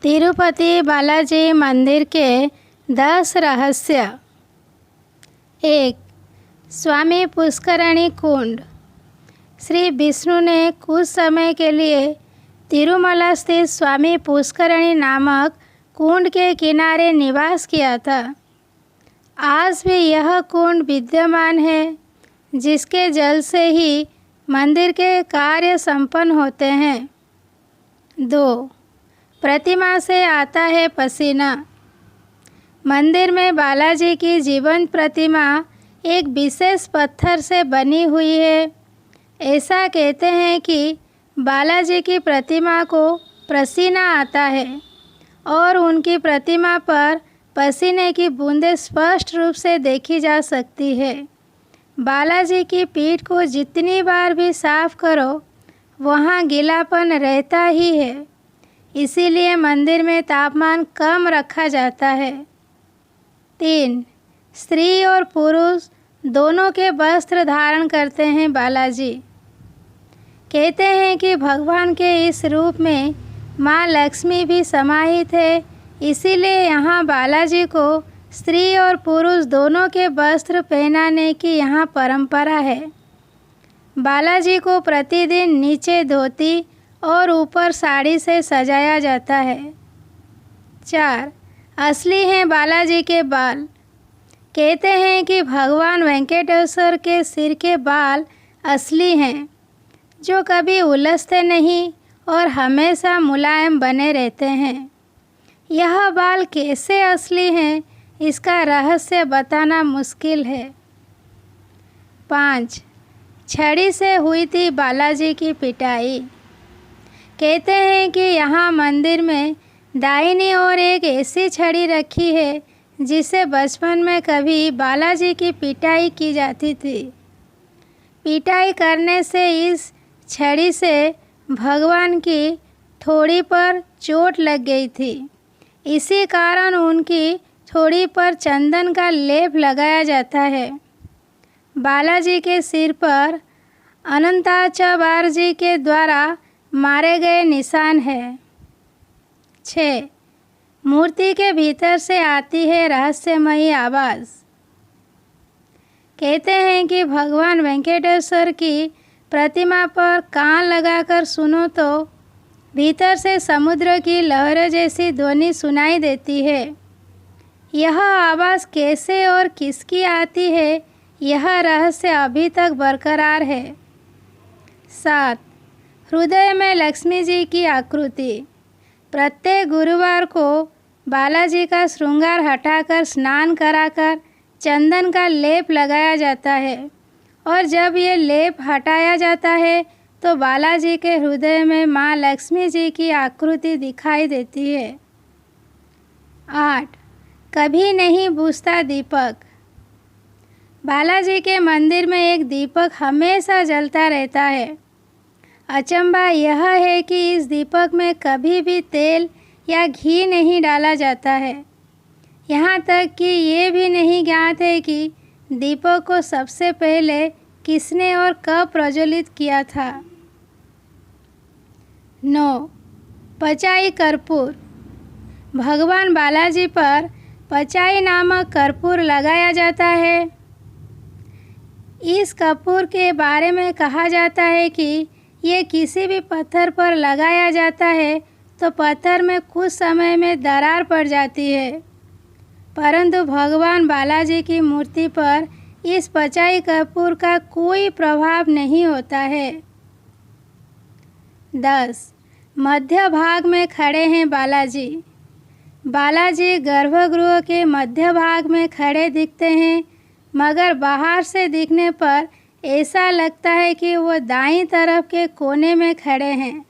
तिरुपति बालाजी मंदिर के 10 रहस्य। 1. स्वामी पुष्करणी कुंड। श्री विष्णु ने कुछ समय के लिए तिरुमला स्थित स्वामी पुष्करणी नामक कुंड के किनारे निवास किया था। आज भी यह कुंड विद्यमान है, जिसके जल से ही मंदिर के कार्य संपन्न होते हैं। 2. प्रतिमा से आता है पसीना। मंदिर में बालाजी की जीवंत प्रतिमा एक विशेष पत्थर से बनी हुई है। ऐसा कहते हैं कि बालाजी की प्रतिमा को पसीना आता है और उनकी प्रतिमा पर पसीने की बूंदें स्पष्ट रूप से देखी जा सकती है। बालाजी की पीठ को जितनी बार भी साफ करो, वहाँ गीलापन रहता ही है। इसीलिए मंदिर में तापमान कम रखा जाता है। 3. स्त्री और पुरुष दोनों के वस्त्र धारण करते हैं बालाजी। कहते हैं कि भगवान के इस रूप में माँ लक्ष्मी भी समाहित है। इसीलिए यहाँ बालाजी को स्त्री और पुरुष दोनों के वस्त्र पहनाने की यहाँ परंपरा है। बालाजी को प्रतिदिन नीचे धोती और ऊपर साड़ी से सजाया जाता है। 4. असली हैं बालाजी के बाल। कहते हैं कि भगवान वेंकटेश्वर के सिर के बाल असली हैं, जो कभी उलझते नहीं और हमेशा मुलायम बने रहते हैं। यह बाल कैसे असली हैं, इसका रहस्य बताना मुश्किल है। 5. छड़ी से हुई थी बालाजी की पिटाई। कहते हैं कि यहाँ मंदिर में दाहिनी ओर एक ऐसी छड़ी रखी है, जिसे बचपन में कभी बालाजी की पिटाई की जाती थी। पिटाई करने से इस छड़ी से भगवान की ठोड़ी पर चोट लग गई थी। इसी कारण उनकी ठोड़ी पर चंदन का लेप लगाया जाता है। बालाजी के सिर पर अनंताचार्य जी के द्वारा मारे गए निशान है। 6. मूर्ति के भीतर से आती है रहस्यमयी आवाज़। कहते हैं कि भगवान वेंकटेश्वर की प्रतिमा पर कान लगाकर सुनो तो भीतर से समुद्र की लहरों जैसी ध्वनि सुनाई देती है। यह आवाज़ कैसे और किसकी आती है, यह रहस्य अभी तक बरकरार है। 7. हृदय में लक्ष्मी जी की आकृति। प्रत्येक गुरुवार को बालाजी का श्रृंगार हटाकर स्नान कराकर चंदन का लेप लगाया जाता है, और जब ये लेप हटाया जाता है तो बालाजी के हृदय में माँ लक्ष्मी जी की आकृति दिखाई देती है। 8. कभी नहीं बुझता दीपक। बालाजी के मंदिर में एक दीपक हमेशा जलता रहता है। अचंभा यह है कि इस दीपक में कभी भी तेल या घी नहीं डाला जाता है। यहाँ तक कि ये भी नहीं ज्ञात है कि दीपक को सबसे पहले किसने और कब प्रज्वलित किया था। 9. पचाई कर्पूर। भगवान बालाजी पर पचाई नामक कर्पूर लगाया जाता है। इस कर्पूर के बारे में कहा जाता है कि ये किसी भी पत्थर पर लगाया जाता है तो पत्थर में कुछ समय में दरार पड़ जाती है, परंतु भगवान बालाजी की मूर्ति पर इस पचाई कर्पूर का कोई प्रभाव नहीं होता है। 10. मध्य भाग में खड़े हैं बालाजी। बालाजी गर्भगृह के मध्य भाग में खड़े दिखते हैं, मगर बाहर से दिखने पर ऐसा लगता है कि वो दाईं तरफ के कोने में खड़े हैं।